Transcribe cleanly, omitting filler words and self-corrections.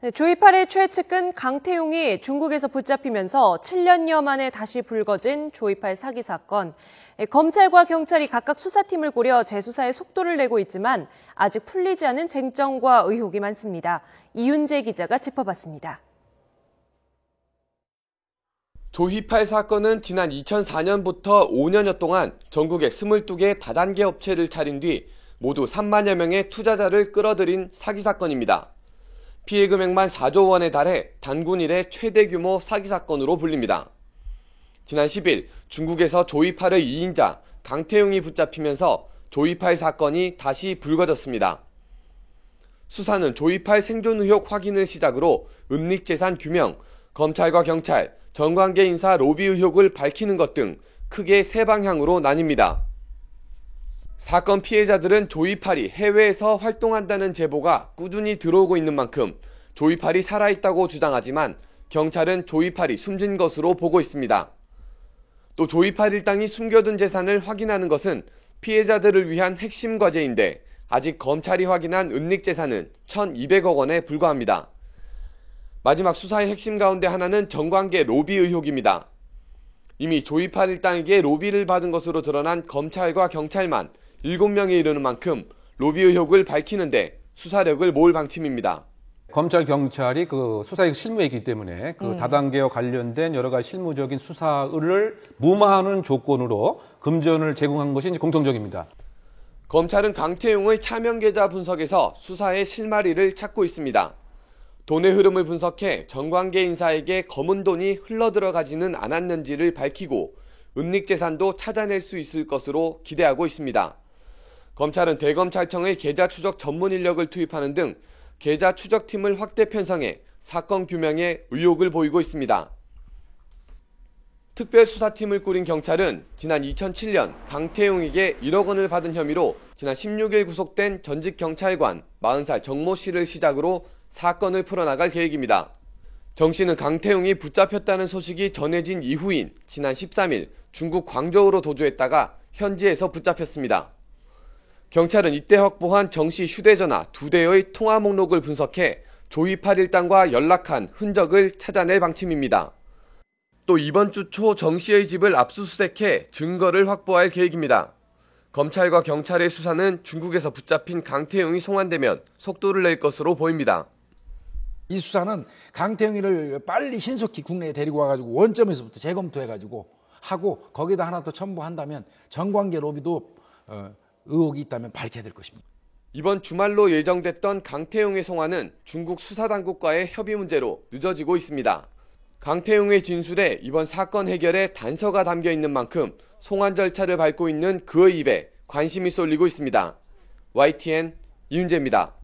네, 조이팔의 최측근 강태용이 중국에서 붙잡히면서 7년여 만에 다시 불거진 조이팔 사기 사건. 검찰과 경찰이 각각 수사팀을 꾸려 재수사에 속도를 내고 있지만 아직 풀리지 않은 쟁점과 의혹이 많습니다. 이윤재 기자가 짚어봤습니다. 조이팔 사건은 지난 2004년부터 5년여 동안 전국에 22개 다단계 업체를 차린 뒤 모두 3만여 명의 투자자를 끌어들인 사기 사건입니다. 피해 금액만 4조 원에 달해 단군 이래 최대 규모 사기 사건으로 불립니다. 지난 10일 중국에서 조이팔의 2인자 강태용이 붙잡히면서 조이팔 사건이 다시 불거졌습니다. 수사는 조이팔 생존 의혹 확인을 시작으로 은닉재산 규명, 검찰과 경찰, 정관계 인사 로비 의혹을 밝히는 것 등 크게 세 방향으로 나뉩니다. 사건 피해자들은 조이팔이 해외에서 활동한다는 제보가 꾸준히 들어오고 있는 만큼 조이팔이 살아있다고 주장하지만 경찰은 조이팔이 숨진 것으로 보고 있습니다. 또 조이팔 일당이 숨겨둔 재산을 확인하는 것은 피해자들을 위한 핵심 과제인데 아직 검찰이 확인한 은닉재산은 1,200억 원에 불과합니다. 마지막 수사의 핵심 가운데 하나는 정관계 로비 의혹입니다. 이미 조이팔 일당에게 로비를 받은 것으로 드러난 검찰과 경찰만 7명에 이르는 만큼 로비 의혹을 밝히는데 수사력을 모을 방침입니다. 검찰, 경찰이 그 수사의 실무에 있기 때문에 그 다단계와 관련된 여러 가지 실무적인 수사를 무마하는 조건으로 금전을 제공한 것이 이제 공통적입니다. 검찰은 강태용의 차명 계좌 분석에서 수사의 실마리를 찾고 있습니다. 돈의 흐름을 분석해 정관계 인사에게 검은 돈이 흘러들어가지는 않았는지를 밝히고 은닉재산도 찾아낼 수 있을 것으로 기대하고 있습니다. 검찰은 대검찰청의 계좌 추적 전문 인력을 투입하는 등 계좌 추적팀을 확대 편성해 사건 규명에 의욕을 보이고 있습니다. 특별수사팀을 꾸린 경찰은 지난 2007년 강태용에게 1억 원을 받은 혐의로 지난 16일 구속된 전직 경찰관 40살 정모 씨를 시작으로 사건을 풀어나갈 계획입니다. 정 씨는 강태용이 붙잡혔다는 소식이 전해진 이후인 지난 13일 중국 광저우로 도주했다가 현지에서 붙잡혔습니다. 경찰은 이때 확보한 정 씨 휴대전화 2대의 통화 목록을 분석해 조이팔 일당과 연락한 흔적을 찾아낼 방침입니다. 또 이번 주 초 정 씨의 집을 압수수색해 증거를 확보할 계획입니다. 검찰과 경찰의 수사는 중국에서 붙잡힌 강태용이 송환되면 속도를 낼 것으로 보입니다. 이 수사는 강태용이를 빨리 신속히 국내에 데리고 와가지고 원점에서부터 재검토해가지고 하고 거기다 하나 더 첨부한다면 정관계 로비도 의혹이 있다면 밝혀야 될 것입니다. 이번 주말로 예정됐던 강태용의 송환은 중국 수사당국과의 협의 문제로 늦어지고 있습니다. 강태용의 진술에 이번 사건 해결에 단서가 담겨 있는 만큼 송환 절차를 밟고 있는 그의 입에 관심이 쏠리고 있습니다. YTN 이윤재입니다.